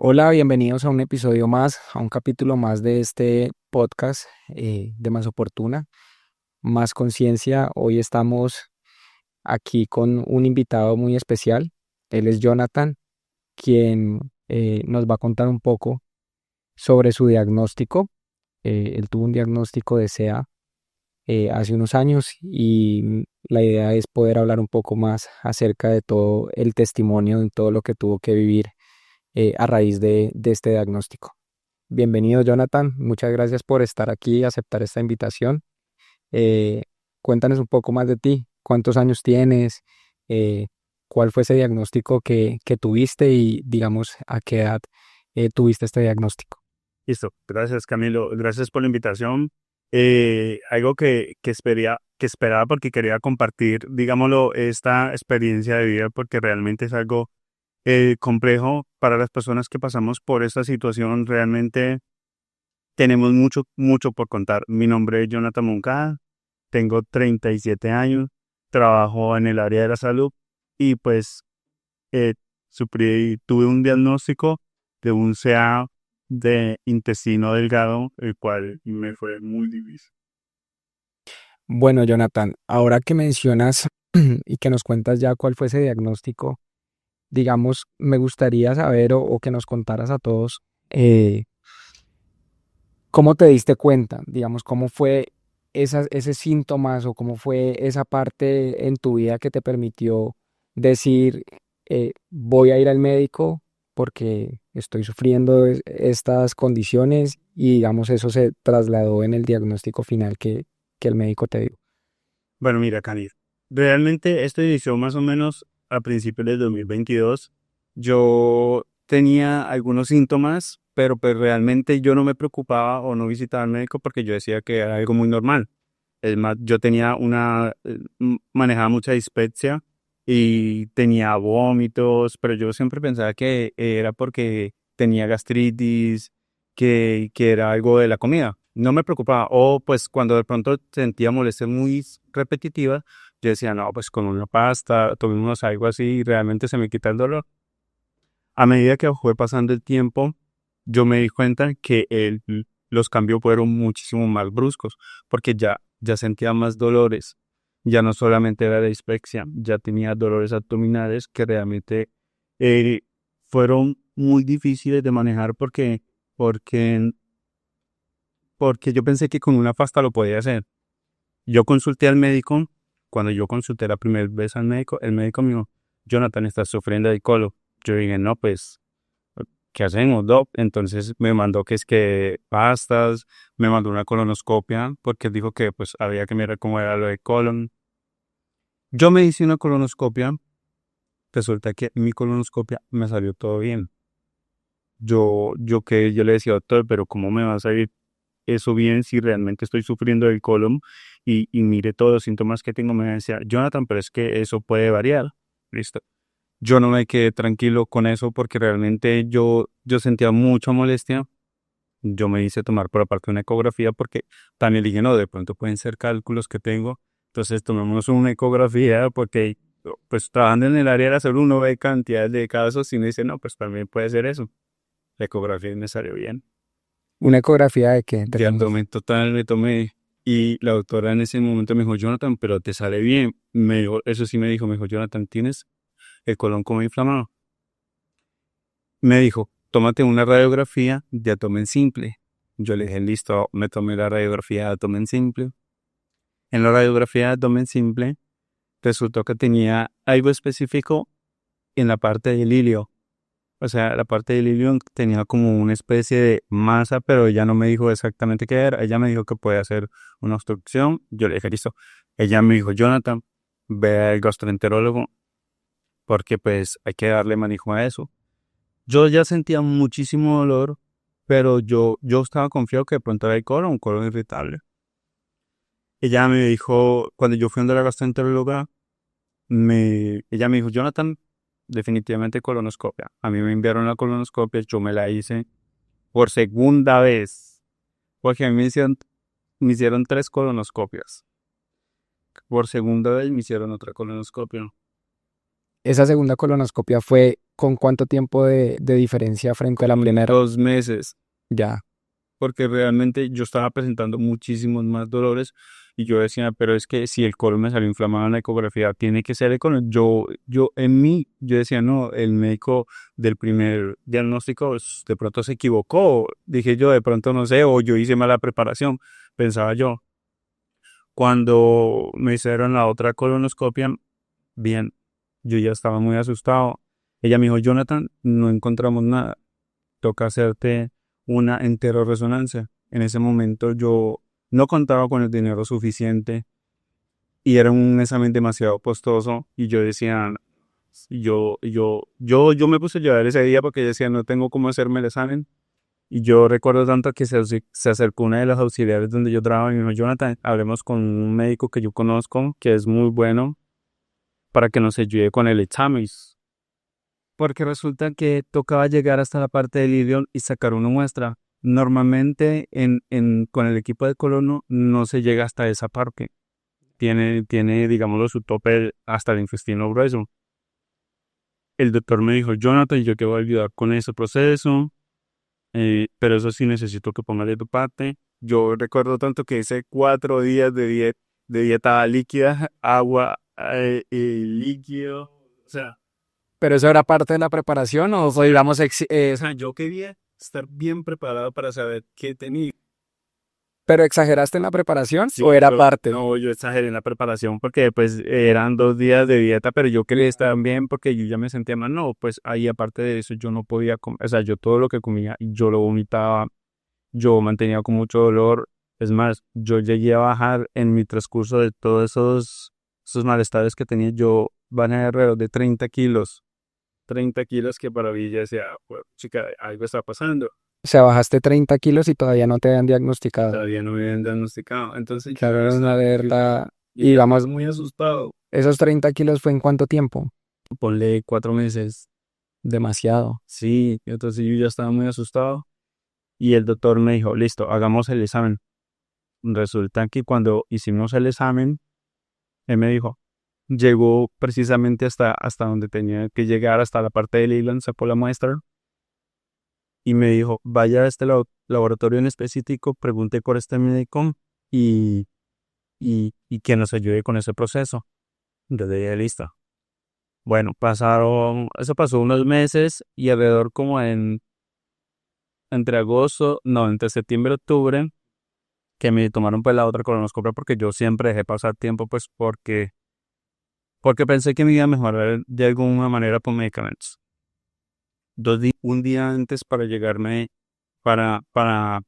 Hola, bienvenidos a un episodio más, a un capítulo más de este podcast de Más Oportuna, Más Conciencia. Hoy estamos aquí con un invitado muy especial. Él es Jonathan, quien nos va a contar un poco sobre su diagnóstico. Él tuvo un diagnóstico de SEA hace unos años y la idea es poder hablar un poco más acerca de todo el testimonio, de todo lo que tuvo que vivir a raíz de este diagnóstico. Bienvenido, Jonathan. Muchas gracias por estar aquí y aceptar esta invitación. Eh, Cuéntanos un poco más de ti. ¿Cuántos años tienes? Eh, ¿Cuál fue ese diagnóstico que tuviste y, digamos, a qué edad tuviste este diagnóstico? Listo, gracias Camilo, gracias por la invitación. Algo que esperaba porque quería compartir, digámoslo, esta experiencia de vida porque realmente es algo complejo para las personas que pasamos por esta situación. Realmente tenemos mucho por contar. Mi nombre es Jonathan Moncada, tengo 37 años, trabajo en el área de la salud y pues eh, tuve un diagnóstico de un CA de intestino delgado, el cual me fue muy difícil. Bueno, Jonathan, ahora que mencionas y que nos cuentas ya cuál fue ese diagnóstico, digamos, me gustaría saber o que nos contaras a todos cómo te diste cuenta, digamos, cómo fue ese síntomas o cómo fue esa parte en tu vida que te permitió decir, voy a ir al médico porque estoy sufriendo estas condiciones y digamos eso se trasladó en el diagnóstico final que el médico te dio. Bueno, mira, Canir, realmente esto inició más o menos a principios del 2022. Yo tenía algunos síntomas, pero pues realmente yo no me preocupaba o no visitaba al médico porque yo decía que era algo muy normal. Es más, yo tenía manejaba mucha dispepsia y tenía vómitos, pero yo siempre pensaba que era porque tenía gastritis, que era algo de la comida. No me preocupaba. O pues cuando de pronto sentía molestias muy repetitivas, yo decía, no, pues con una pasta, tomemos algo así y realmente se me quita el dolor. A medida que fue pasando el tiempo, yo me di cuenta que los cambios fueron muchísimo más bruscos, porque ya sentía más dolores. Ya no solamente era de dispepsia, ya tenía dolores abdominales que realmente eh, fueron muy difíciles de manejar porque, porque yo pensé que con una pasta lo podía hacer. Yo consulté al médico. Cuando yo consulté la primera vez al médico, el médico me dijo, Jonathan, estás sufriendo de colon. Yo dije, no, pues ¿qué hacemos, doc? Entonces me mandó que es que pastas, me mandó una colonoscopia, porque él dijo que pues había que mirar cómo era lo de colon. Yo me hice una colonoscopia, resulta que mi colonoscopia me salió todo bien. Yo le decía, doctor, pero ¿cómo me va a salir eso bien si realmente estoy sufriendo del colon? Y mire todos los síntomas que tengo. Me decía, Jonathan, pero es que eso puede variar. Listo. Yo no me quedé tranquilo con eso porque realmente yo sentía mucha molestia. Yo me hice tomar por aparte una ecografía porque también dije, no, de pronto pueden ser cálculos que tengo. Entonces tomemos una ecografía porque pues trabajando en el área de la salud uno ve cantidades de casos y uno dice, no, pues también puede ser eso. La ecografía me salió bien. ¿Una ecografía de qué? De abdomen total me tomé y la doctora en ese momento me dijo, Jonathan, pero te sale bien. Me dijo, eso sí me dijo, Jonathan, ¿tienes el colon como inflamado? Me dijo, tómate una radiografía de abdomen simple. Yo le dije, listo, me tomé la radiografía de abdomen simple. En la radiografía de abdomen simple resultó que tenía algo específico en la parte del ilio. O sea, la parte del ilio tenía como una especie de masa, pero ella no me dijo exactamente qué era. Ella me dijo que podía ser una obstrucción. Yo le dije, listo. Ella me dijo, Jonathan, ve al gastroenterólogo porque pues hay que darle manejo a eso. Yo ya sentía muchísimo dolor, pero yo estaba confiado que de pronto era el colon, un colon irritable. Ella me dijo, cuando yo fui a la gastroenteróloga, ella me dijo, Jonathan, definitivamente colonoscopia. A mí me enviaron la colonoscopia, yo me la hice por segunda vez, porque a mí me hicieron tres colonoscopias. Por segunda vez me hicieron otra colonoscopia. esa segunda colonoscopia fue con cuánto tiempo de diferencia frente a la primera. 2 meses, Ya, porque realmente yo estaba presentando muchísimos más dolores y yo decía, pero es que si el colon me salió inflamado en la ecografía, tiene que ser el colon. Yo decía, no, el médico del primer diagnóstico de pronto se equivocó. Dije yo, de pronto no sé, o yo hice mala preparación, pensaba yo. Cuando me hicieron la otra colonoscopia, bien, yo ya estaba muy asustado. Ella me dijo, Jonathan, no encontramos nada, toca hacerte una enteroresonancia. En ese momento yo no contaba con el dinero suficiente y era un examen demasiado costoso y yo decía, yo me puse a llorar ese día porque decía, no tengo cómo hacerme el examen. Y yo recuerdo tanto que se acercó una de las auxiliares donde yo trabajo y me dijo, Jonathan, hablemos con un médico que yo conozco, que es muy bueno, para que nos ayude con el examen. Porque resulta que tocaba llegar hasta la parte del ilion y sacar una muestra. Normalmente con el equipo de colono no se llega hasta esa parte. Tiene, digámoslo, su tope hasta el intestino grueso. El doctor me dijo, Jonathan, yo te voy a ayudar con ese proceso, pero eso sí necesito que pongas de tu parte. Yo recuerdo tanto que hice 4 días de dieta líquida, agua y líquido. O sea, pero eso era parte de la preparación o fue, digamos, yo quería estar bien preparado para saber qué tenía. pero exageraste en la preparación Sí, o era pero parte. no, yo exageré en la preparación porque pues eran 2 días de dieta, pero yo quería estar bien porque yo ya me sentía mal. No, pues ahí aparte de eso yo no podía comer, o sea, yo todo lo que comía yo lo vomitaba, yo mantenía con mucho dolor. Es más, yo llegué a bajar en mi transcurso de todos esos malestares que tenía, yo bajé alrededor de 30 kilos. 30 kilos que para mí ya decía, "Pues, chica, algo está pasando. O sea, bajaste 30 kilos y todavía no te habían diagnosticado. Todavía no me habían diagnosticado. Entonces yo Claro, era una estaba alerta. y Y estaba digamos, muy asustado. esos 30 kilos fue en cuánto tiempo. Ponle 4 meses. Demasiado. Sí, entonces yo ya estaba muy asustado. Y el doctor me dijo, listo, hagamos el examen. Resulta que cuando hicimos el examen, él me dijo, llegó precisamente hasta donde tenía que llegar, hasta la parte del hilo, sacó la muestra y me dijo, vaya a este laboratorio en específico, pregunte por este médico y, y que nos ayude con ese proceso. Yo le dije, listo. Bueno, eso pasó unos meses y alrededor como entre agosto, no, entre septiembre y octubre, que me tomaron pues la otra colonoscopia porque yo siempre dejé pasar tiempo pues porque pensé que me iba a mejorar de alguna manera por medicamentos. Un día antes para llegarme, para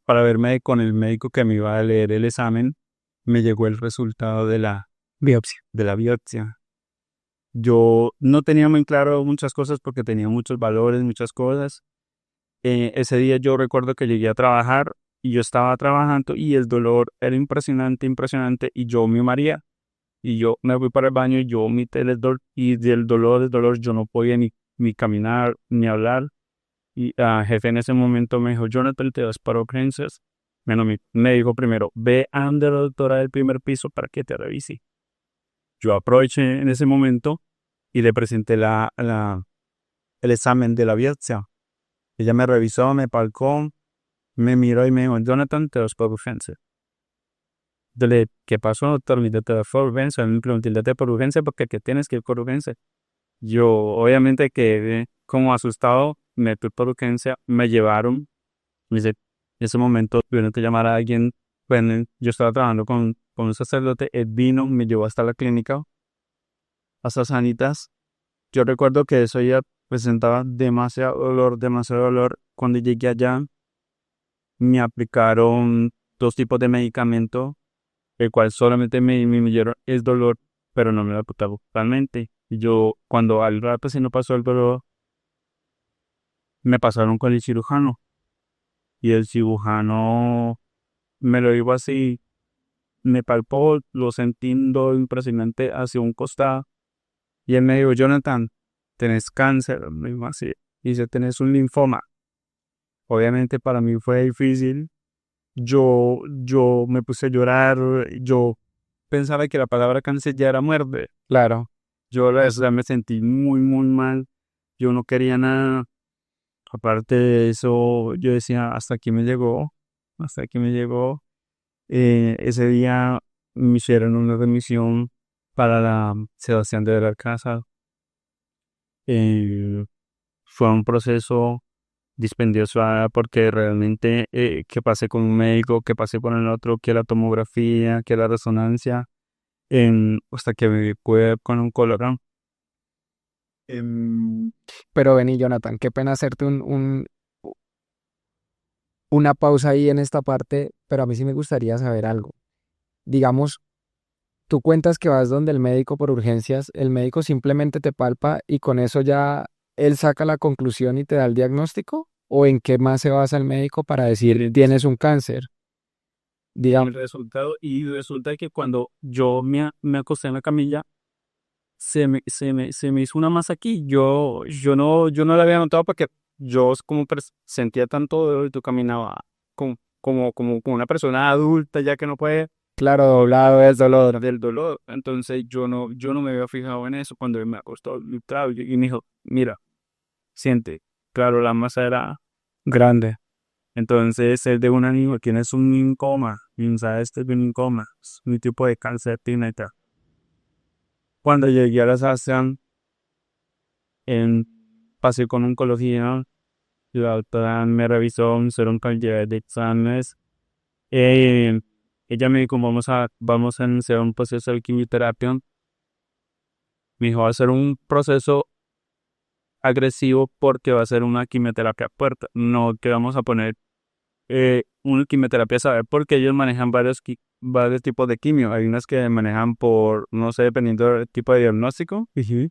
verme con el médico que me iba a leer el examen, me llegó el resultado Biopsia. de la biopsia. Yo no tenía muy claro muchas cosas porque tenía muchos valores, muchas cosas. Ese día yo recuerdo que llegué a trabajar y yo estaba trabajando y el dolor era impresionante, impresionante y yo me mareé y yo me fui para el baño y yo vomité el dolor y del dolor yo no podía ni caminar ni hablar y el jefe en ese momento me dijo, Jonathan, te vas para urgencias. Bueno, me dijo primero, ve a donde la doctora del primer piso para que te revise. Yo aproveché en ese momento y le presenté el examen de la biopsia. Ella me revisó, me palpó, me miró y me dijo, Jonathan, te vas por urgencia. Yo le dije, ¿qué pasó, doctor? Me dijo, te vas por urgencia. Me pregunté, ¿te por urgencia? Porque ¿qué tienes que ir por urgencia? Yo, obviamente, quedé como asustado, me fui por urgencia, me llevaron. Me dice, en ese momento tuvieron que llamar a alguien. Bueno, yo estaba trabajando con un sacerdote, él vino, me llevó hasta la clínica, hasta Sanitas. Yo recuerdo que eso ya presentaba demasiado dolor, demasiado dolor. Cuando llegué allá, me aplicaron 2 tipos de medicamento, el cual solamente me dieron el dolor, pero no me lo aplicaron totalmente. Y yo, cuando al rato si no pasó el dolor, me pasaron con el cirujano. Y el cirujano me lo dijo así, me palpó, lo sentí un dolor impresionante hacia un costado. Y él me dijo, Jonathan, tenés cáncer, me dijo así. Y dice, tenés un linfoma. Obviamente para mí fue difícil. Yo me puse a llorar. Yo pensaba que la palabra cáncer ya era muerte. Claro. Yo la verdad me sentí muy, muy mal. Yo no quería nada. Aparte de eso, yo decía, hasta aquí me llegó, hasta aquí me llegó. Ese día me hicieron una remisión para la Sebastián de la Casa. Eh, Fue un proceso dispendioso porque realmente que pasé con un médico, que pasé con el otro, que la tomografía, que la resonancia, hasta que me pude con un colorón. Em, Pero vení, Jonathan, qué pena hacerte una pausa ahí en esta parte, pero a mí sí me gustaría saber algo. Digamos, tú cuentas que vas donde el médico por urgencias, el médico simplemente te palpa y con eso ya él saca la conclusión y te da el diagnóstico, ¿o en qué más se basa el médico para decir tienes un cáncer? el Digamos, resultado, y resulta que cuando yo me acosté en la camilla, se me hizo una masa aquí. Yo no la había notado porque yo como sentía tanto dolor y tú caminaba como una persona adulta ya que no puede claro, doblado es dolor. del dolor. Entonces yo no me había fijado en eso cuando él me acostó literal, y me dijo, mira, siente. Claro, la masa era grande. Entonces es de un ánimo, tienes un linfoma, y sabes, este es un linfoma, es un tipo de cáncer, tiene y tal. Cuando llegué a la Sebastián, en, pasé con oncología, la doctora me revisó, me hicieron cantidad de exámenes. eh, Ella me dijo, vamos a iniciar un proceso de quimioterapia. Me dijo, va a ser un proceso agresivo porque va a ser una quimioterapia puerta. No que vamos a poner una quimioterapia, ¿sabe? Porque ellos manejan varios tipos de quimio. Hay unas que manejan por, no sé, dependiendo del tipo de diagnóstico. Ujú.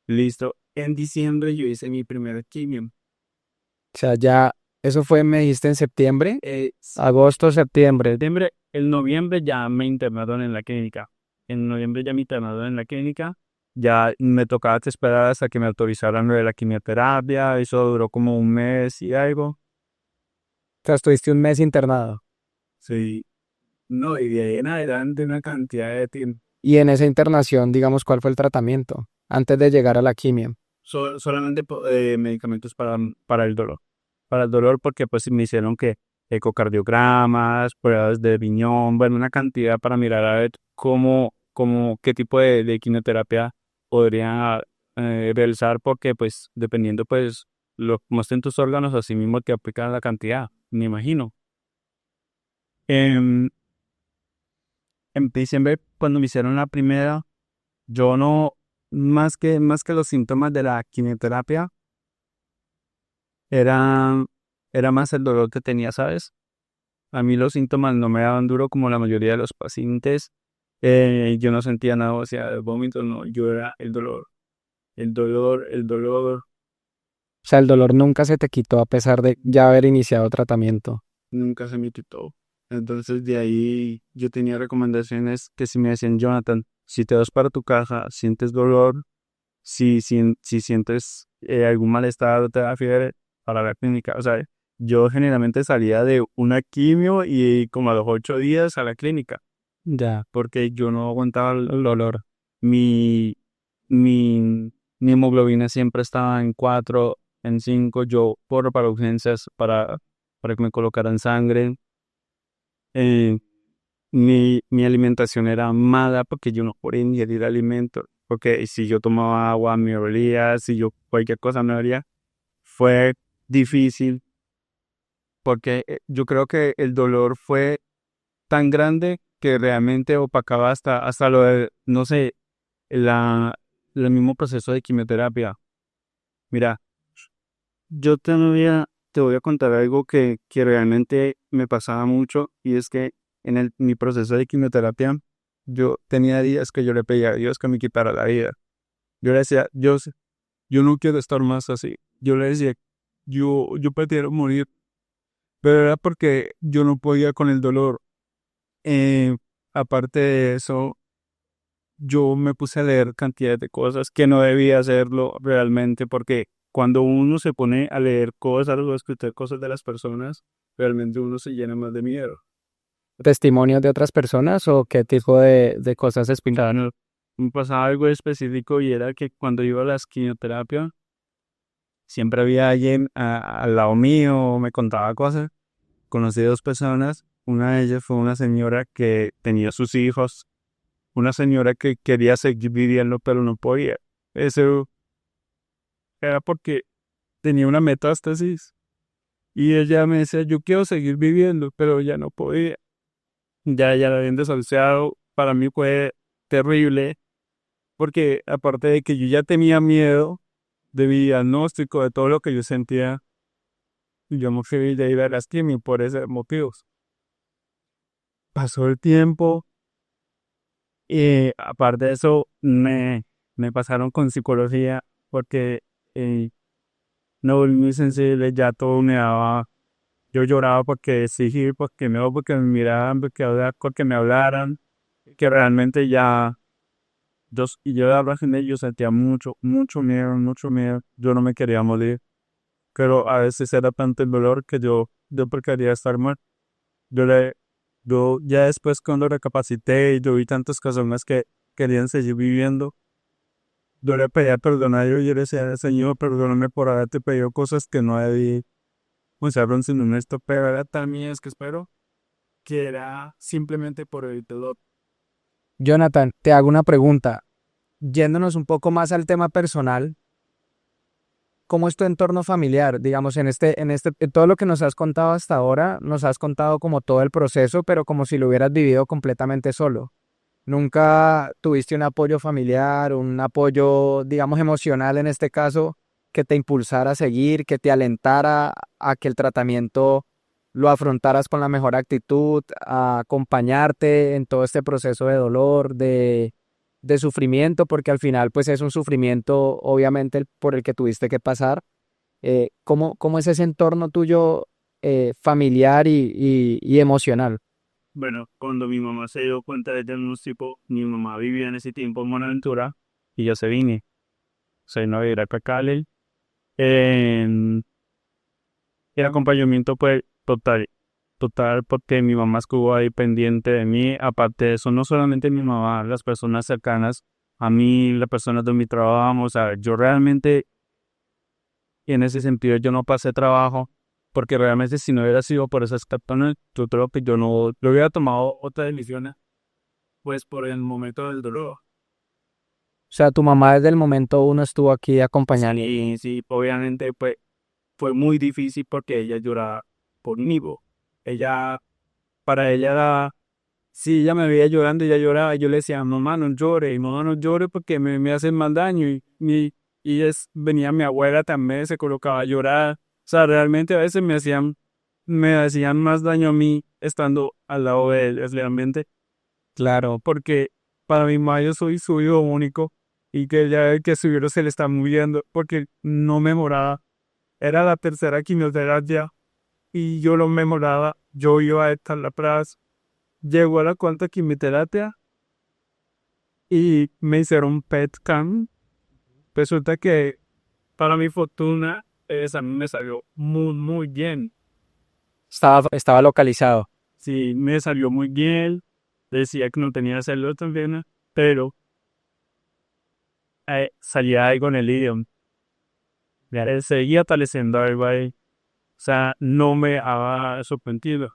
Listo. En diciembre yo hice mi primer quimio. O sea, ya, eso fue, me dijiste en septiembre, Eh, agosto, septiembre. Septiembre, en noviembre ya me internaron en la clínica. En noviembre ya me internaron en la clínica. Ya me tocaba esperar hasta que me autorizaran lo de la quimioterapia. Eso duró como un mes y algo. O sea, estuviste un mes internado. Sí. No, y de ahí en adelante una cantidad de tiempo. Y en esa internación, digamos, ¿cuál fue el tratamiento antes de llegar a la quimio? Solamente medicamentos para el dolor. Para el dolor porque pues me hicieron que ecocardiogramas, pruebas de riñón, bueno, una cantidad para mirar a ver qué tipo de quimioterapia podría realizar porque pues dependiendo pues lo como estén tus órganos, así mismo te aplican la cantidad, me imagino. En, en diciembre, cuando me hicieron la primera, yo no, más que los síntomas de la quimioterapia, era, era más el dolor que tenía, ¿sabes? A mí los síntomas no me daban duro como la mayoría de los pacientes. Yo no sentía náusea, vómitos, no, yo era el dolor, el dolor, el dolor. O sea, el dolor nunca se te quitó a pesar de ya haber iniciado tratamiento. Nunca se me quitó. Entonces de ahí yo tenía recomendaciones que si me decían, Jonathan, si te vas para tu casa, sientes dolor, si sientes algún malestar o te da fiebre, para la clínica. O sea, yo generalmente salía de una quimio y como a los 8 días a la clínica, Ya. porque yo no aguantaba el dolor. Mi, mi, mi hemoglobina siempre estaba en 4, en 5. Yo corro para urgencias para que me colocaran sangre. Eh, mi alimentación era mala porque yo no podía ingerir alimento. Porque si yo tomaba agua me dolía, si yo cualquier cosa me dolía. Fue difícil porque yo creo que el dolor fue tan grande que realmente opacaba hasta lo de, no sé, la, el mismo proceso de quimioterapia. Mira, te voy a contar algo que realmente me pasaba mucho y es que en mi proceso de quimioterapia yo tenía días que yo le pedía a Dios que me quitara la vida. Yo le decía, Dios, yo no quiero estar más así. Yo le decía, yo prefiero morir, pero era porque yo no podía con el dolor. Eh, Aparte de eso, yo me puse a leer cantidades de cosas que no debía hacerlo realmente, porque cuando uno se pone a leer cosas o a escuchar cosas de las personas, realmente uno se llena más de miedo. ¿Testimonios de otras personas o qué tipo de cosas explicaban? me pasaba algo específico y era que cuando iba a las quimioterapias, siempre había alguien al lado mío, me contaba cosas. Conocí dos personas, una de ellas fue una señora que tenía sus hijos, una señora que quería seguir viviendo pero no podía. Eso era porque tenía una metástasis y ella me decía, yo quiero seguir viviendo, pero ya no podía. Ya la habían desahuciado. Para mí fue terrible porque aparte de que yo ya tenía miedo de mi diagnóstico, de todo lo que yo sentía, yo me fui de ir a las quimios por esos motivos. Pasó el tiempo y aparte de eso me pasaron con psicología porque eh, no volví muy sensible, ya todo me daba, yo lloraba porque exigir, porque me miraban, porque me hablaran, que realmente ya, y yo de hablar con ellos sentía mucho miedo, yo no me quería morir, pero a veces era tanto el dolor que yo prefería estar muerto. Yo, le, yo ya después cuando recapacité y yo vi tantas personas que querían seguir viviendo, yo le pedía perdón a Dios y yo le decía, Señor, perdóname por haberte pedido cosas que no debí. Pues hablan sin honesto, pero era tan mías que espero que era simplemente por el dolor. Jonathan, te hago una pregunta. Yéndonos un poco más al tema personal, ¿cómo es tu entorno familiar? Digamos, en todo lo que nos has contado hasta ahora, nos has contado como todo el proceso, pero como si lo hubieras vivido completamente solo. ¿Nunca tuviste un apoyo familiar, un apoyo, digamos, emocional en este caso, que te impulsara a seguir, que te alentara a que el tratamiento lo afrontaras con la mejor actitud, a acompañarte en todo este proceso de dolor, de sufrimiento, porque al final pues es un sufrimiento obviamente por el que tuviste que pasar? ¿Cómo es ese entorno tuyo familiar y emocional? Bueno, cuando mi mamá se dio cuenta del diagnóstico, mi mamá vivía en ese tiempo en Buenaventura y yo se vine. Se vino a vivir acá a Cali. En- el acompañamiento fue total, porque mi mamá estuvo ahí pendiente de mí. Aparte de eso, no solamente mi mamá, las personas cercanas a mí, las personas de mi trabajo, o sea, yo realmente, en ese sentido, yo no pasé trabajo, porque realmente si no hubiera sido por esas personas, yo creo que yo no lo hubiera tomado otra decisión, pues por el momento del dolor. O sea, tu mamá desde el momento uno estuvo aquí acompañando. Sí, sí, obviamente pues fue muy difícil porque ella lloraba conmigo. Ella, para ella era, si ella me veía llorando, ella lloraba, y yo le decía, mamá no llore porque me hacen mal daño. Venía mi abuela también, se colocaba a llorar. O sea, realmente a veces me hacían más daño a mí estando al lado de él, realmente. Claro, porque para mi mamá yo soy su hijo único y que ya el que su hijo se le está muriendo porque no me moraba. Era la tercera quimioterapia y yo lo memoraba. Yo iba a estar la plaza. Llegó a la cuarta quimioterapia y me hicieron un PET scan. Resulta que para mi fortuna esa me salió muy bien. Estaba localizado. Sí, me salió muy bien. Decía que no tenía células también, pero salía algo en el idioma. Seguía estableciendo algo ahí. O sea, no me había sorprendido.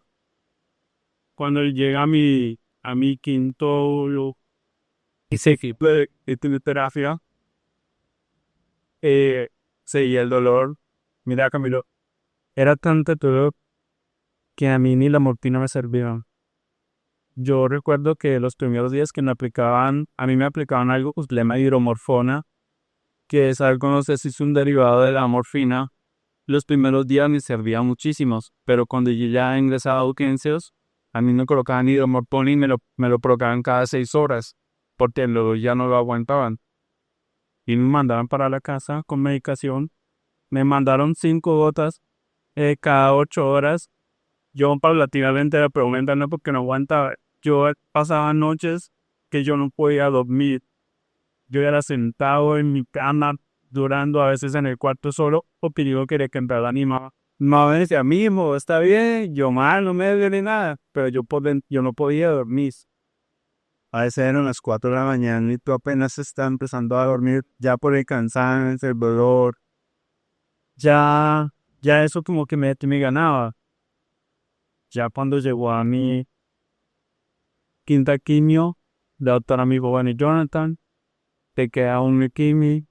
Cuando llega a mi quinto hice quimioterapia, eh, seguía el dolor. Mira, Camilo, era tanto dolor que a mí ni la morfina me servía. Yo recuerdo que los primeros días que a mí me aplicaban algo que se llama hidromorfona, que es algo, no sé si es un derivado de la morfina. Los primeros días me servía muchísimos, pero cuando yo ya ingresaba a urgencias, a mí me colocaban hidromorfona y me lo colocaban cada 6 horas, porque luego ya no lo aguantaban. Y me mandaban para la casa con medicación. Me mandaron 5 gotas cada 8 horas. Yo paulatinamente la aumentando porque no aguantaba. Yo pasaba noches que yo no podía dormir. Yo era sentado en mi cama, llorando a veces en el cuarto solo, porque yo quería que entrara mi mamá. Mi mamá me decía, mismo, está bien, yo mal, no me duele nada, pero yo no podía dormir. A veces eran las 4 de la mañana y tú apenas estás empezando a dormir, ya por el cansancio, el dolor, ya, ya eso como que me ganaba. Ya cuando llegó a mi quinta quimio, la doctora me dijo, bueno, Jonathan, te queda un quimio,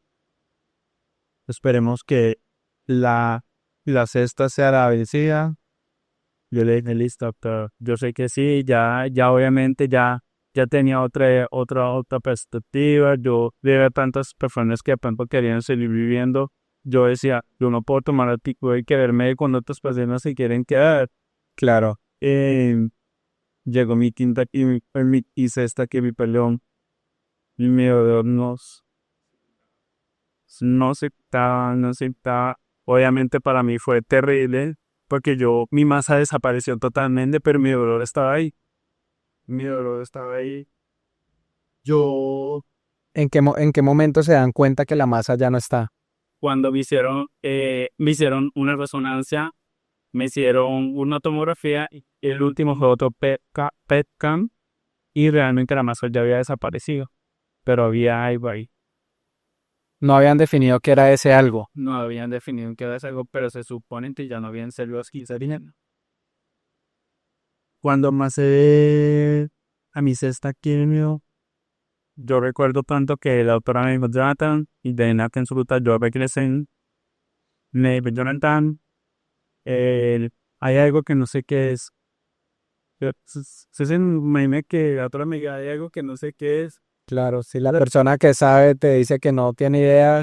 esperemos que la, la sexta sea la vencida. Yo le dije, listo, doctor. Yo sé que sí, ya obviamente ya tenía otra perspectiva. Yo veía tantas personas que de pronto querían seguir viviendo. Yo decía, yo no puedo tomar el pico y quedarme con otras personas que quieren quedar. Claro. Llegó mi quinta y sexta que mi peleón. Y mi dolor no se quitaba. Obviamente para mí fue terrible porque mi masa desapareció totalmente, pero mi dolor estaba ahí. Mi dolor estaba ahí. Yo, ¿En qué momento se dan cuenta que la masa ya no está? cuando me hicieron una resonancia, me hicieron una tomografía, y el último fue otro PET scan, y realmente la masa ya había desaparecido, pero había algo ahí. No habían definido qué era ese algo. No habían definido qué era algo, pero se supone que ya no habían células cancerígenas. Cuando me hace a mi sexta quimio, yo recuerdo tanto que la doctora me dijo, Jonathan, y de nada que en su ruta yo regresé, me dijo, Jonathan, eh, hay algo que no sé qué es. Se me imagina que la doctora me diga, hay algo que no sé qué es. Claro, si la persona que sabe te dice que no tiene idea,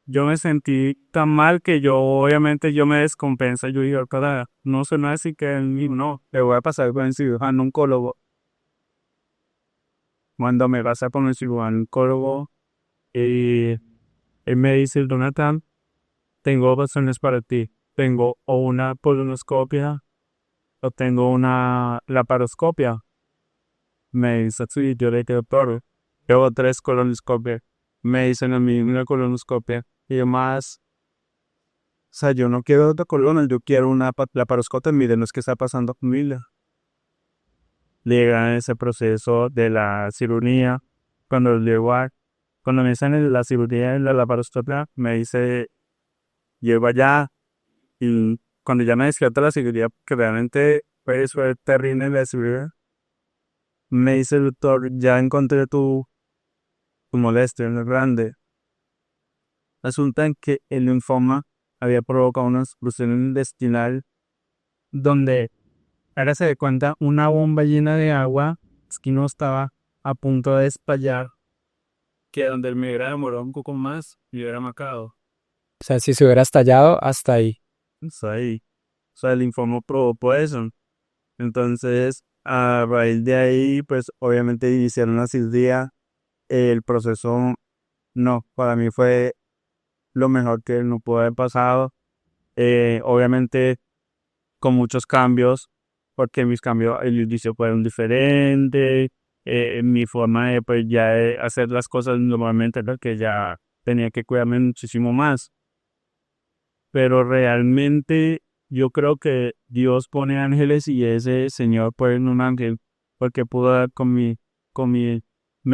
Yo me sentí tan mal que obviamente yo me descompensa. Yo digo, cara, no sé nada así que no, le voy a pasar con el cirujano oncólogo. Cuando me pasa con el cirujano oncólogo, y él me dice, Jonathan, tengo opciones para ti. Tengo o una colonoscopia o tengo una laparoscopia. Me dice, sí, yo le digo, doctor, tengo 3 colonoscopias. Me dicen a mí una colonoscopia. Y yo más, o sea, yo no quiero otra colon, yo quiero una laparoscopia. Miren, no es que está pasando con mi vida. Llega en ese proceso de la cirugía. Cuando me hacen la cirugía de la laparoscopia, me dice, llego allá. Y cuando ya me descarta la cirugía, que realmente fue terrible la cirugía, me dice el doctor, ya encontré tu molestia, no es grande. Resulta en que el linfoma había provocado una explosión intestinal donde, ahora se da cuenta, una bomba llena de agua, es que no estaba a punto de espallar, que donde me hubiera demorado un poco más, me hubiera matado. o sea, si se hubiera estallado, hasta ahí. Eso ahí. O sea, el linfoma provocó eso. Entonces, a raíz de ahí, pues obviamente hicieron la cirugía. El proceso, no, para mí fue lo mejor que no pudo haber pasado. Obviamente con muchos cambios, porque mis cambios al inicio fueron diferentes. Mi forma de pues ya de hacer las cosas normalmente era que ya tenía que cuidarme muchísimo más. Pero realmente yo creo que Dios pone ángeles y ese Señor pone un ángel porque pudo dar mi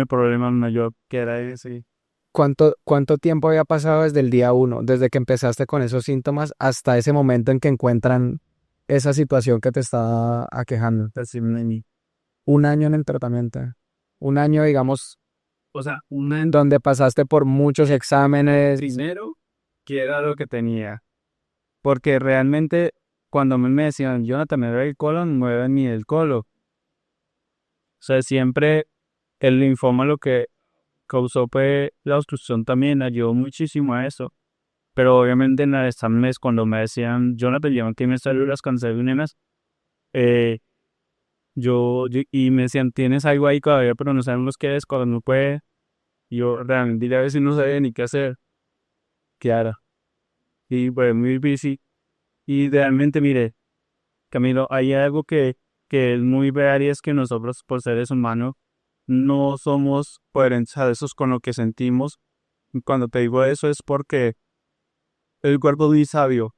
problema mayor que era ese. ¿Cuánto tiempo había pasado desde el día uno, desde que empezaste con esos síntomas hasta ese momento en que encuentran esa situación que te está aquejando? Así me ni- Un año en el tratamiento. Un año, digamos, O sea, una donde pasaste por muchos exámenes. dinero que era lo que tenía. Porque realmente cuando me decían, Jonathan, me duele el colon, no me duele ni el colon. O sea, siempre el linfoma lo que causó fue la obstrucción también, ayudó muchísimo a eso. Pero obviamente en los exámenes cuando me decían, Jonathan, ya no tienes células cancerígenas, eh, y me decían, tienes algo ahí todavía, pero no sabemos qué es, cuando no puede. Y yo realmente a veces no sabía ni qué hacer, qué hará. Y pues muy difícil. Y realmente, mire, Camilo, hay algo que es muy real y es que nosotros, por seres humanos, no somos coherentes con lo que sentimos. Y cuando te digo eso es porque el cuerpo es muy sabio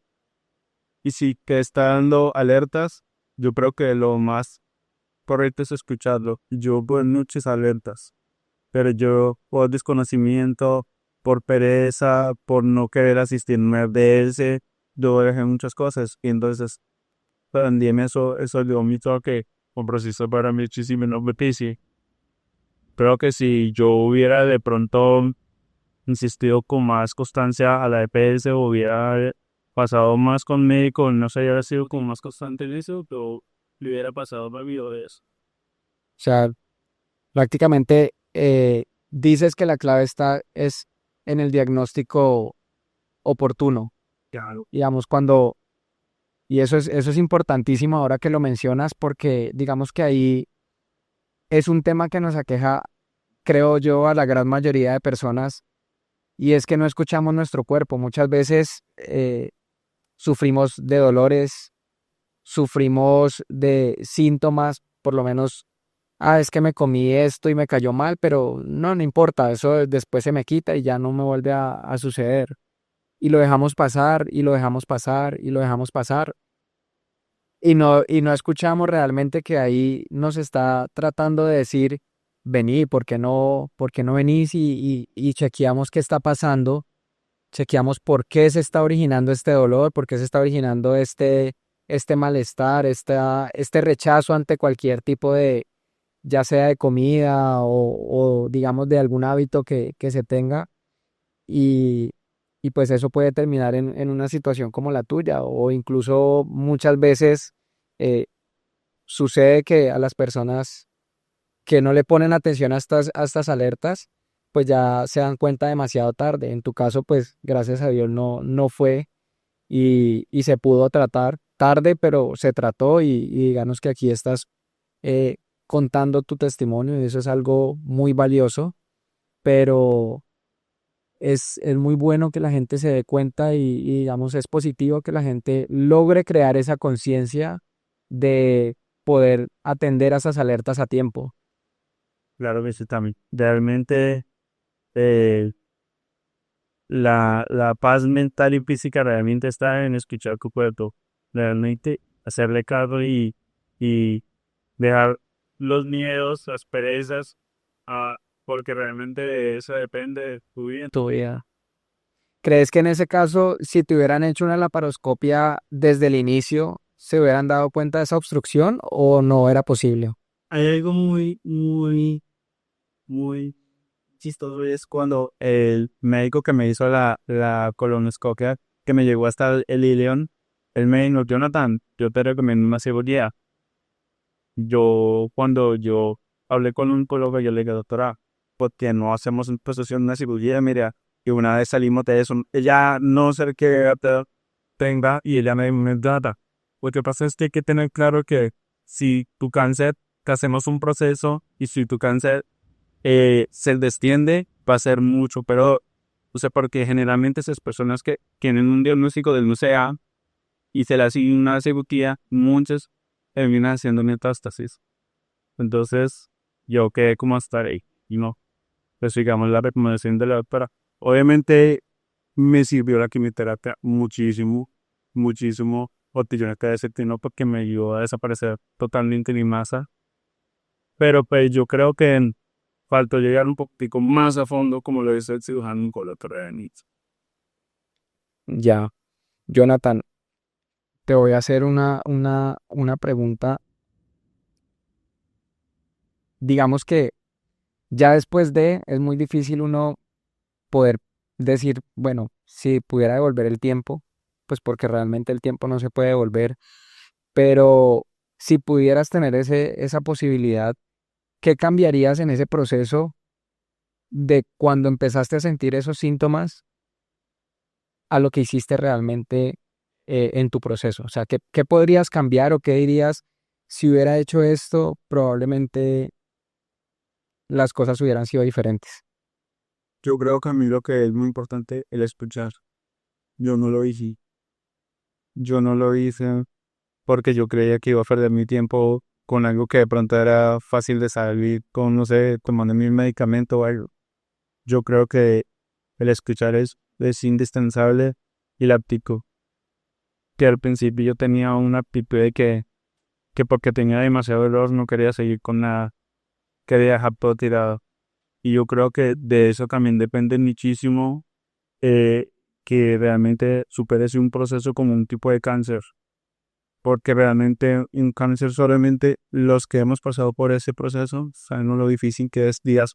y si te está dando alertas, yo creo que lo más correcto es escucharlo. Yo por noches alertas, pero yo por desconocimiento, por pereza, por no querer asistir a un RDS, yo dejé muchas cosas y entonces también eso dio mi toque, un proceso para mí muchísimo no difícil. Creo que si yo hubiera de pronto insistido con más constancia a la EPS o hubiera pasado más con médico, no sé, hubiera sido como más constante en eso, pero le hubiera pasado rápido de eso. O sea, prácticamente dices que la clave es en el diagnóstico oportuno. Claro. Digamos, y eso es importantísimo ahora que lo mencionas, porque digamos que ahí es un tema que nos aqueja, creo yo, a la gran mayoría de personas, y es que no escuchamos nuestro cuerpo. Muchas veces sufrimos de dolores, sufrimos de síntomas, por lo menos, es que me comí esto y me cayó mal, pero no, no importa, eso después se me quita y ya no me vuelve a suceder. Y lo dejamos pasar, y lo dejamos pasar, y lo dejamos pasar. Y no escuchamos realmente que ahí nos está tratando de decir, vení, por qué no venís? Y chequeamos qué está pasando, chequeamos por qué se está originando este dolor, por qué se está originando este malestar, este rechazo ante cualquier tipo de, ya sea de comida o digamos de algún hábito que se tenga. Y, y pues eso puede terminar en una situación como la tuya, o incluso muchas veces eh, sucede que a las personas que no le ponen atención a estas alertas, pues ya se dan cuenta demasiado tarde. En tu caso, pues gracias a Dios no fue y se pudo tratar tarde, pero se trató y digamos que aquí estás eh, contando tu testimonio y eso es algo muy valioso, pero es muy bueno que la gente se dé cuenta y digamos es positivo que la gente logre crear esa conciencia de poder atender a esas alertas a tiempo. Claro que sí, también. Realmente eh, la paz mental y física realmente está en escuchar tu cuerpo. Realmente hacerle caso y dejar los miedos, las perezas, ah, porque realmente de eso depende de tu vida. Tu vida. ¿Crees que en ese caso, si te hubieran hecho una laparoscopia desde el inicio, se hubieran dado cuenta de esa obstrucción o no era posible? Hay algo muy chistoso y es cuando el médico que me hizo la colonoscopia, que me llegó hasta el ileón, él me dijo, Jonathan, yo te recomiendo una cirugía. Cuando yo hablé con un oncólogo, yo le dije, doctora, ¿por qué no hacemos en posición una cirugía? Mira, y una vez salimos de eso, ella no sé qué edad tenga y ella me data. Lo que pasa es que hay que tener claro que si tu cáncer, te hacemos un proceso y si tu cáncer se desciende, va a ser mucho, pero, o sea, porque generalmente esas personas que tienen un diagnóstico del UCA y se le hace una cirugía, muchas terminan haciendo metástasis. Entonces, yo quedé como hasta ahí, y no, pues sigamos la recomendación de la doctora. Obviamente, me sirvió la quimioterapia muchísimo, muchísimo, botellones de cetrino porque me ayudó a desaparecer totalmente mi masa, pero pues yo creo que faltó llegar un poquitico más a fondo como lo dice el cirujano oncólogo de Denitz. Ya, Jonathan, te voy a hacer una pregunta. Digamos que ya después es muy difícil uno poder decir, bueno, si pudiera devolver el tiempo, pues porque realmente el tiempo no se puede devolver, pero si pudieras tener esa posibilidad, ¿qué cambiarías en ese proceso de cuando empezaste a sentir esos síntomas a lo que hiciste realmente en tu proceso? O sea, ¿qué podrías cambiar o qué dirías si hubiera hecho esto, probablemente las cosas hubieran sido diferentes? Yo creo que a mí lo que es muy importante es el escuchar. Yo no lo hice. Yo no lo hice porque yo creía que iba a perder mi tiempo con algo que de pronto era fácil de salir con, no sé, tomando mi medicamento o algo. Yo creo que el escuchar es indispensable y la aptico. Que al principio yo tenía una actitud de que que porque tenía demasiado dolor no quería seguir con nada, quería dejar todo tirado. Y yo creo que de eso también depende muchísimo eh, que realmente superes un proceso como un tipo de cáncer, porque realmente un cáncer solamente los que hemos pasado por ese proceso sabemos lo difícil que es días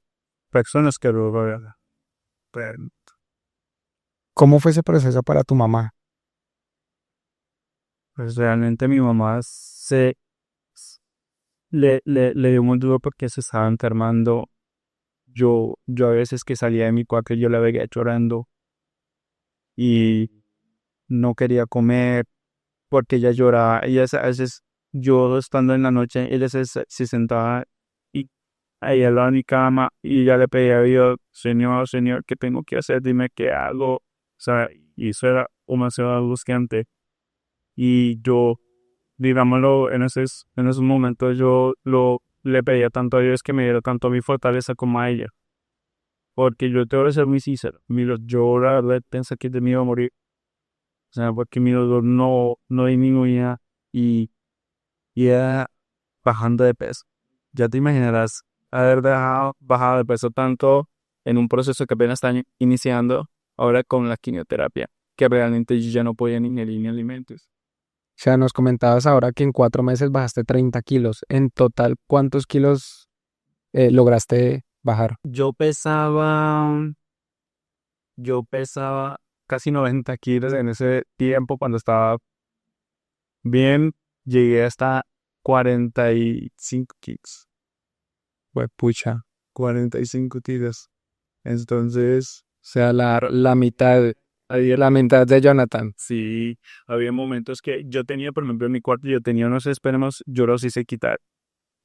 personas que lo rodean. Pero, ¿Cómo fue ese proceso para tu mamá? pues realmente mi mamá le dio muy duro porque se estaba enfermando. Yo a veces que salía de mi cuarto yo la veía llorando y no quería comer porque ella lloraba. A veces yo estando en la noche, ella se sentaba y ahí al lado de mi cama y ya le pedía a Dios, Señor, Señor, ¿qué tengo que hacer? Dime qué hago. O sea, y eso era demasiado angustiante. Y yo, digámoslo, en esos momentos le pedía tanto a Dios que me diera tanto a mi fortaleza como a ella. Porque yo tengo que ser muy sincero. Yo la verdad pensé que de mí iba a morir. O sea, porque mi dolor no disminuía y iba bajando de peso. Ya te imaginarás haber bajado de peso tanto en un proceso que apenas está iniciando, ahora con la quimioterapia, que realmente yo ya no podía ni ingerir ni alimentos. O sea, nos comentabas ahora que en 4 meses bajaste 30 kilos. En total, ¿cuántos kilos lograste bajar? Yo pesaba casi 90 kilos en ese tiempo cuando estaba bien, llegué hasta 45 kilos. Pues pucha. 45 kilos. Entonces, O sea, la mitad de Jonathan. sí, había momentos que yo tenía, por ejemplo, en mi cuarto, yo tenía unos espejos, yo los hice quitar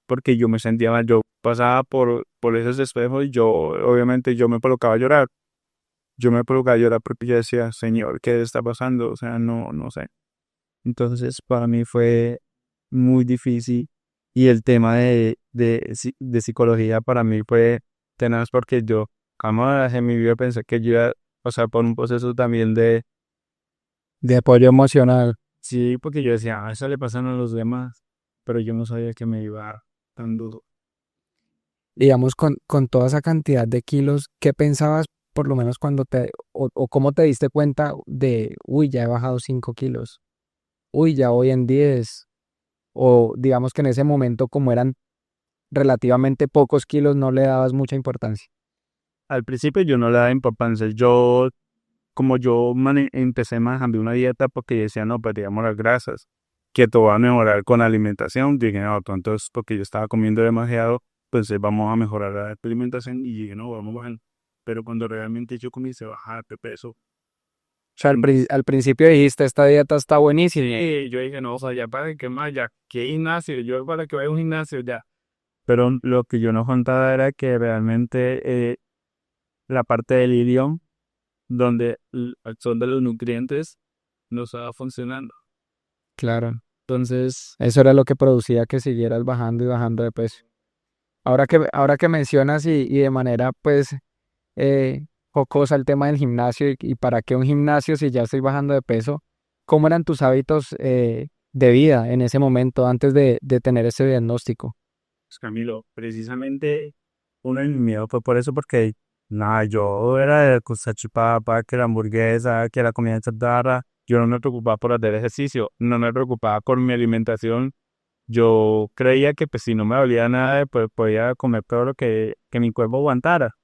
porque yo me sentía mal. Yo pasaba por esos espejos y yo, obviamente, yo me colocaba a llorar. Yo me colocaba a llorar porque yo decía, Señor, ¿qué está pasando? O sea, no sé. Entonces, para mí fue muy difícil y el tema de psicología para mí fue tenaz porque yo jamás en mi vida pensé que yo iba a pasar por un proceso también De apoyo emocional. sí, porque yo decía, eso le pasan a los demás, pero yo no sabía que me iba a dar tan duro. Digamos, con toda esa cantidad de kilos, ¿qué pensabas por lo menos o cómo te diste cuenta de, uy, ya he bajado 5 kilos, uy, ya voy en 10, o digamos que en ese momento como eran relativamente pocos kilos, no le dabas mucha importancia? Al principio yo no le daba importancia, como empecé manejando una dieta porque decía, no, pues digamos las grasas, que todo va a mejorar con la alimentación. Dije, no, entonces porque yo estaba comiendo demasiado, pues vamos a mejorar la alimentación y dije, no, vamos bajando. Pero cuando realmente yo comencé a bajar de peso, O sea, mm, al principio dijiste, esta dieta está buenísima. yo dije, no, o sea, ya para qué más, ya, ¿qué gimnasio? Yo para que vaya a un gimnasio ya. Pero lo que yo no contaba era que realmente la parte del idioma, donde son de los nutrientes, no estaba funcionando. Claro, Entonces, eso era lo que producía que siguieras bajando y bajando de peso. Ahora que mencionas y de manera pues jocosa el tema del gimnasio y para qué un gimnasio si ya estoy bajando de peso, ¿cómo eran tus hábitos de vida en ese momento antes de tener ese diagnóstico? pues, Camilo, precisamente uno de mis miedos fue por eso, porque nada, yo era de chipapa, que la hamburguesa, que la comida chatarra, yo no me preocupaba por hacer ejercicio, no me preocupaba con mi alimentación. Yo creía que pues si no me dolía nada, pues podía comer todo lo que mi cuerpo aguantara.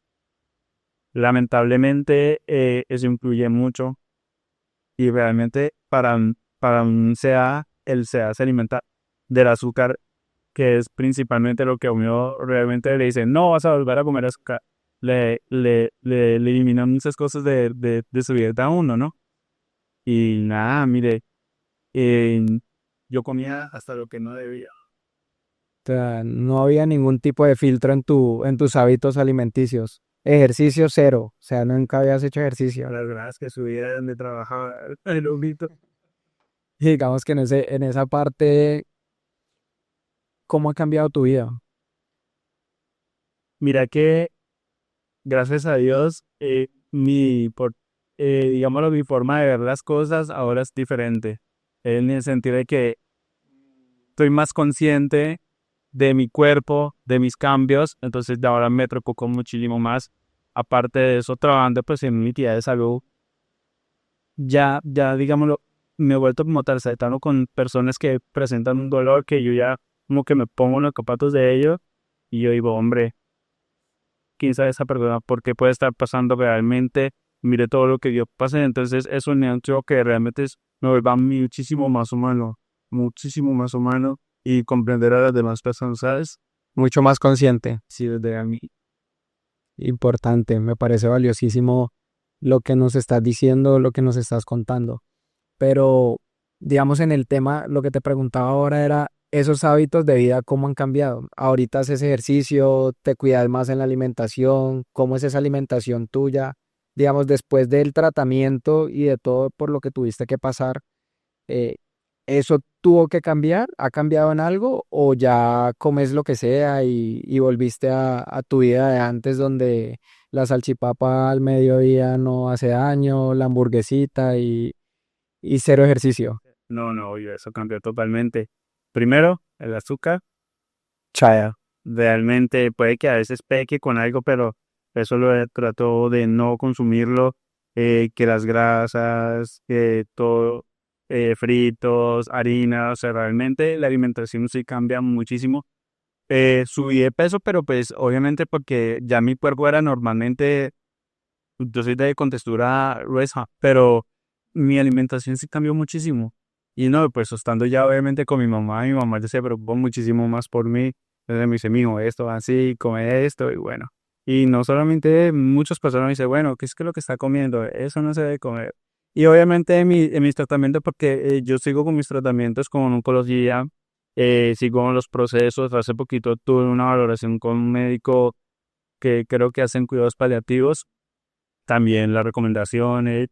Lamentablemente, eso influye mucho y realmente para un CA, el CA se alimenta del azúcar, que es principalmente lo que a uno realmente le dice, no vas a volver a comer azúcar. Le eliminan muchas cosas de su dieta a uno, ¿no? Y nada, mire, eh, yo comía hasta lo que no debía. O sea, no había ningún tipo de filtro en tus hábitos alimenticios. Ejercicio cero, o sea, nunca habías hecho ejercicio. Las grasas que subía donde trabajaba el ojito. Y digamos que en esa parte, ¿cómo ha cambiado tu vida? Mira que, gracias a Dios, digámoslo, mi forma de ver las cosas ahora es diferente. En el sentido de que estoy más consciente de mi cuerpo, de mis cambios, entonces de ahora me preocupo muchísimo más. Aparte de eso, trabajando pues en mi entidad de salud, ya digámoslo, me he vuelto como tarjetano con personas que presentan un dolor que yo ya como que me pongo en los zapatos de ellos y yo digo, hombre, quién sabe esa persona por qué puede estar pasando realmente, mire todo lo que yo pasé, entonces eso me ha hecho que realmente me vuelva muchísimo más humano y comprender a las demás personas, ¿sabes? Mucho más consciente. Sí, desde a mí. Importante, me parece valiosísimo lo que nos estás diciendo, lo que nos estás contando. Pero, digamos, en el tema, lo que te preguntaba ahora era esos hábitos de vida, ¿cómo han cambiado? Ahorita haces ejercicio, te cuidas más en la alimentación, ¿cómo es esa alimentación tuya? Digamos, después del tratamiento y de todo por lo que tuviste que pasar, eh, ¿eso tuvo que cambiar? ¿Ha cambiado en algo? ¿O ya comes lo que sea y volviste a tu vida de antes donde la salchipapa al mediodía no hace daño, la hamburguesita y cero ejercicio? No, no, oye, eso cambió totalmente. Primero, el azúcar, chaya. Realmente puede que a veces peque con algo, pero eso trato de no consumirlo, que las grasas, que todo, fritos, harina, o sea, realmente la alimentación sí cambia muchísimo. Subí de peso, pero pues obviamente porque ya mi cuerpo era normalmente, yo soy de contextura gruesa, pero mi alimentación sí cambió muchísimo. Y no, pues estando ya obviamente con mi mamá ya se preocupó muchísimo más por mí. Entonces me dice, mijo, esto va así, come esto, y bueno. Y no solamente muchas personas me dicen, bueno, ¿qué es que lo que está comiendo? Eso no se debe comer. Y obviamente en mis tratamientos, porque yo sigo con mis tratamientos con oncología, sigo en los procesos. Hace poquito tuve una valoración con un médico que creo que hacen cuidados paliativos, también las recomendaciones.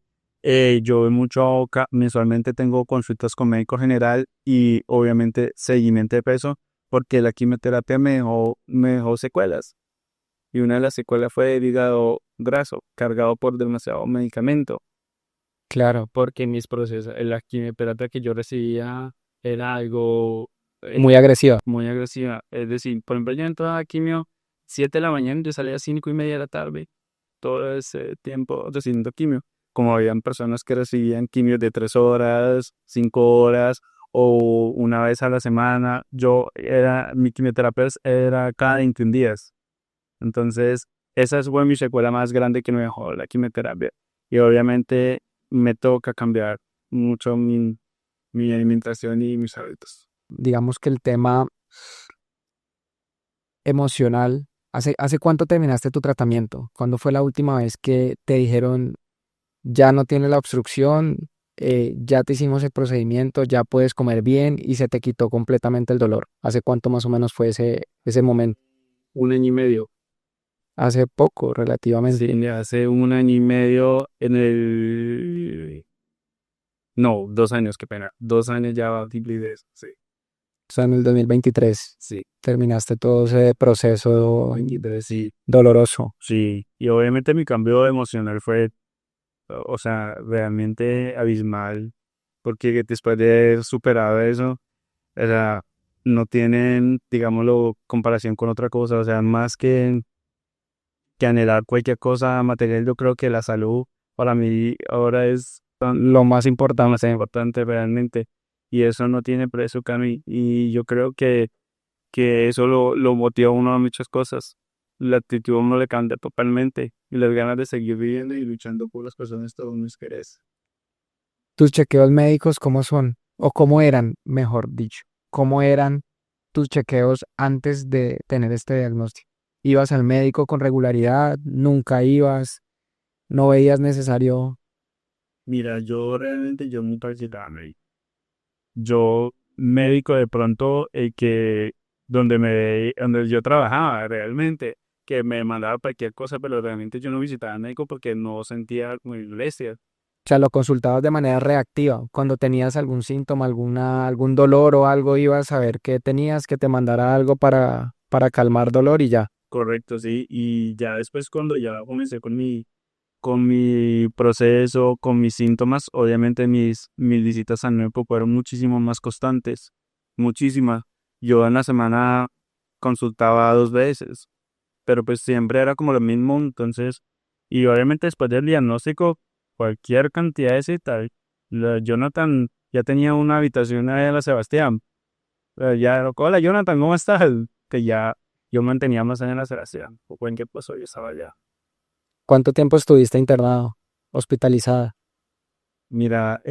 Yo voy mucho, mensualmente tengo consultas con médico general y obviamente seguimiento de peso, porque la quimioterapia me dejó secuelas. Y una de las secuelas fue el hígado graso, cargado por demasiado medicamento, Claro, porque mis procesos, la quimioterapia que yo recibía era algo muy agresiva. muy agresiva. Es decir, por ejemplo, yo entraba a quimio 7 de la mañana y yo salía a 5:30 de la tarde, todo ese tiempo recibiendo quimio. Como habían personas que recibían quimios de 3 horas, 5 horas o una vez a la semana, mi quimioterapia era cada 21 días. Entonces, esa fue mi secuela más grande que me dejó la quimioterapia. Y obviamente me toca cambiar mucho mi alimentación y mis hábitos. Digamos que el tema emocional, ¿hace cuánto terminaste tu tratamiento? ¿Cuándo fue la última vez que te dijeron, ya no tienes la obstrucción, ya te hicimos el procedimiento, ya puedes comer bien y se te quitó completamente el dolor? ¿Hace cuánto más o menos fue ese momento? 1 año y medio. Hace poco, relativamente. Sí, hace 1 año y medio No, 2 años, qué pena. 2 años ya va a cumplir eso, sí. O sea, en el 2023 Sí, terminaste todo ese proceso entonces sí, doloroso. sí. Y obviamente mi cambio emocional fue, o sea, realmente abismal, porque después de haber superado eso, o sea, no tienen, digámoslo, comparación con otra cosa, o sea, más que anhelar cualquier cosa material, yo creo que la salud para mí ahora es más importante realmente, y eso no tiene precio, Cami, y yo creo que eso lo motiva a uno a muchas cosas. La actitud a uno le cambia totalmente y las ganas de seguir viviendo y luchando por las personas que uno querés. ¿Tus chequeos médicos cómo son? ¿O cómo eran, mejor dicho? ¿Cómo eran tus chequeos antes de tener este diagnóstico? ¿Ibas al médico con regularidad? ¿Nunca ibas? ¿No veías necesario? Mira, yo realmente yo nunca visitaba médico. Yo médico de pronto donde yo trabajaba realmente, que me mandaba cualquier cosa, pero realmente yo no visitaba médico porque no sentía molestias. O sea, lo consultabas de manera reactiva. Cuando tenías algún síntoma, algún dolor o algo, ibas a ver qué tenías, que te mandara algo para calmar dolor y ya. Correcto, sí. Y ya después cuando ya comencé con mi proceso, con mis síntomas, obviamente mis visitas al médico fueron muchísimo más constantes. muchísimas. Yo en la semana consultaba 2 veces, pero pues siempre era como lo mismo, entonces, y obviamente después del diagnóstico, cualquier cantidad de citas, Jonathan ya tenía una habitación ahí en la Sebastián, ya, hola Jonathan, ¿cómo estás? Que ya yo mantenía más en la Sebastián, o en qué pasó, yo estaba allá. ¿Cuánto tiempo estuviste internado, hospitalizada? Mira,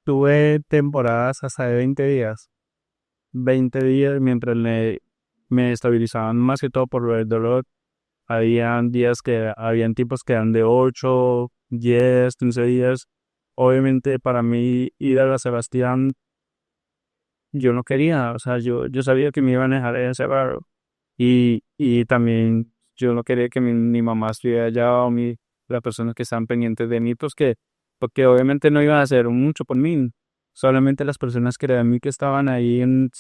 tuve temporadas hasta de 20 días. 20 días mientras me estabilizaban más que todo por el dolor. Habían tipos que eran de 8 10 15 días. Obviamente para mí ir a la Sebastián yo no quería, o sea, yo sabía que me iban a dejar encerrado y también yo no quería que mi mamá estuviera allá o las personas que estaban pendientes de mí, pues porque obviamente no iban a hacer mucho por mí, solamente las personas que eran mí que estaban ahí en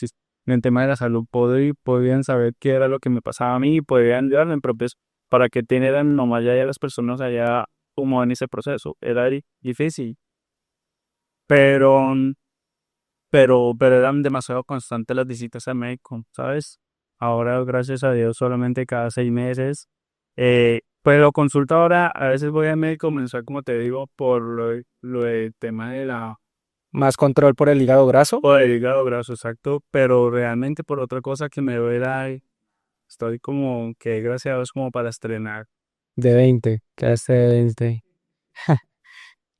el tema de la salud podían saber qué era lo que me pasaba a mí y podían ayudarme, pero pues para que tener a mi mamá allá y a las personas allá como en ese proceso, era difícil, pero pero eran demasiado constantes las visitas al médico, ¿sabes? Ahora, gracias a Dios, solamente cada 6 meses. Pues lo consulto ahora, a veces voy al médico mensual, como te digo, por lo del tema ¿Más control por el hígado graso? por el hígado graso, exacto, pero realmente por otra cosa que me duela, estoy como que gracias a Dios como para estrenar. De 20, quedaste de 20.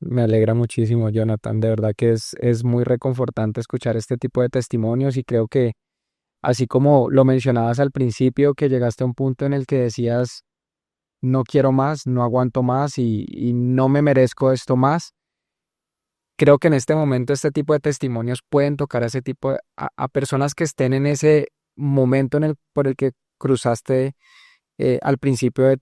Me alegra muchísimo, Jonathan. De verdad que es muy reconfortante escuchar este tipo de testimonios y creo que así como lo mencionabas al principio, que llegaste a un punto en el que decías, no quiero más, no aguanto más y no me merezco esto más. Creo que en este momento este tipo de testimonios pueden tocar a ese tipo a personas que estén en ese momento por el que cruzaste al principio de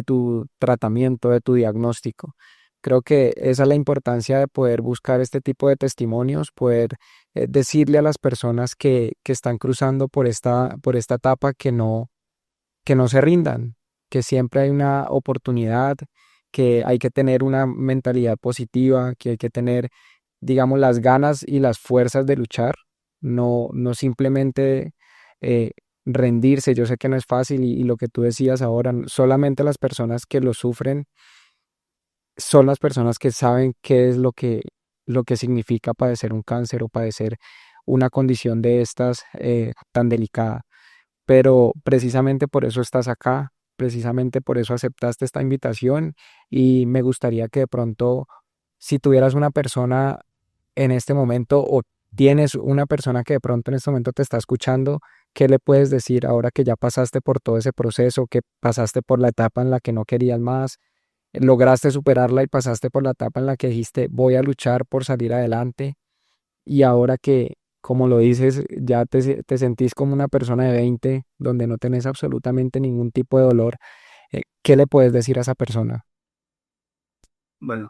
tu tratamiento, de tu diagnóstico. Creo que esa es la importancia de poder buscar este tipo de testimonios, poder decirle a las personas que están cruzando por esta etapa que no se rindan, que siempre hay una oportunidad, que hay que tener una mentalidad positiva, que hay que tener, digamos, las ganas y las fuerzas de luchar, no simplemente eh, rendirse. Yo sé que no es fácil y lo que tú decías ahora, solamente las personas que lo sufren son las personas que saben qué es lo que significa padecer un cáncer o padecer una condición de estas tan delicada, pero precisamente por eso estás acá, precisamente por eso aceptaste esta invitación y me gustaría que de pronto, si tuvieras una persona en este momento o tienes una persona que de pronto en este momento te está escuchando, ¿qué le puedes decir ahora que ya pasaste por todo ese proceso, que pasaste por la etapa en la que no querías más, lograste superarla y pasaste por la etapa en la que dijiste voy a luchar por salir adelante? Y ahora que, como lo dices, ya te sentís como una persona de 20 donde no tenés absolutamente ningún tipo de dolor, ¿qué le puedes decir a esa persona Bueno,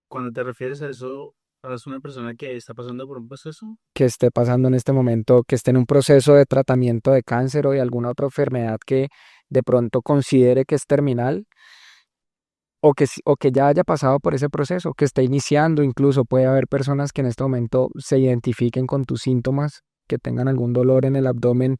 cuando te refieres a eso, ¿es una persona que está pasando por un proceso? que esté pasando en este momento, que esté en un proceso de tratamiento de cáncer o de alguna otra enfermedad que de pronto considere que es terminal? O que, o que ya haya pasado por ese proceso, que esté iniciando, incluso puede haber personas que en este momento se identifiquen con tus síntomas, que tengan algún dolor en el abdomen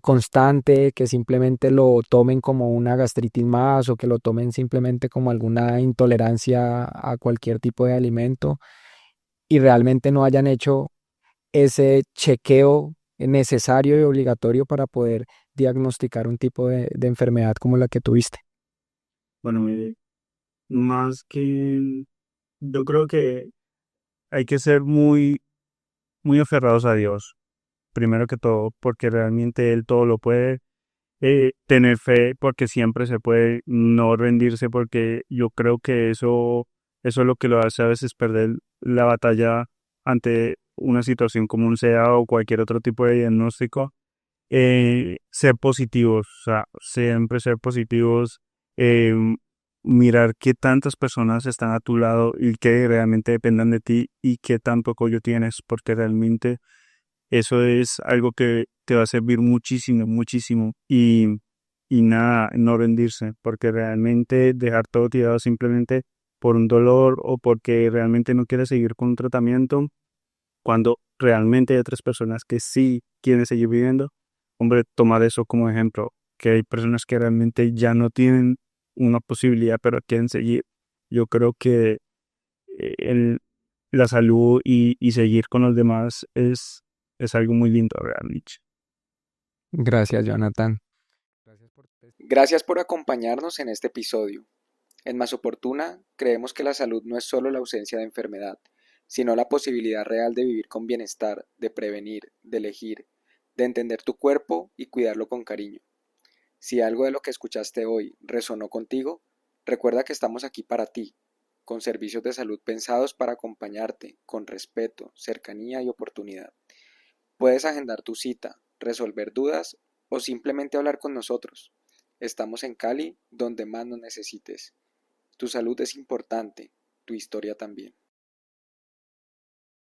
constante, que simplemente lo tomen como una gastritis más o que lo tomen simplemente como alguna intolerancia a cualquier tipo de alimento y realmente no hayan hecho ese chequeo necesario y obligatorio para poder diagnosticar un tipo de enfermedad como la que tuviste. Bueno, mire, más que yo creo que hay que ser muy, muy aferrados a Dios, primero que todo, porque realmente Él todo lo puede. Tener fe porque siempre se puede, no rendirse porque yo creo que eso es lo que lo hace a veces perder la batalla ante una situación como un SEDA o cualquier otro tipo de diagnóstico. Ser positivos, o sea, siempre ser positivos, eh, mirar qué tantas personas están a tu lado y que realmente dependan de ti y qué tanto apoyo tienes, porque realmente eso es algo que te va a servir muchísimo, muchísimo. Y nada, no rendirse, porque realmente dejar todo tirado simplemente por un dolor o porque realmente no quieres seguir con un tratamiento, cuando realmente hay otras personas que sí quieren seguir viviendo, hombre, tomar eso como ejemplo, que hay personas que realmente ya no tienen una posibilidad, pero quieren seguir. Yo creo que el, la salud y seguir con los demás es algo muy lindo realmente. Gracias, Jonathan. Gracias por acompañarnos en este episodio. En Más Oportuna, creemos que la salud no es solo la ausencia de enfermedad, sino la posibilidad real de vivir con bienestar, de prevenir, de elegir, de entender tu cuerpo y cuidarlo con cariño. Si algo de lo que escuchaste hoy resonó contigo, recuerda que estamos aquí para ti, con servicios de salud pensados para acompañarte, con respeto, cercanía y oportunidad. Puedes agendar tu cita, resolver dudas o simplemente hablar con nosotros. Estamos en Cali, donde más nos necesites. Tu salud es importante, tu historia también.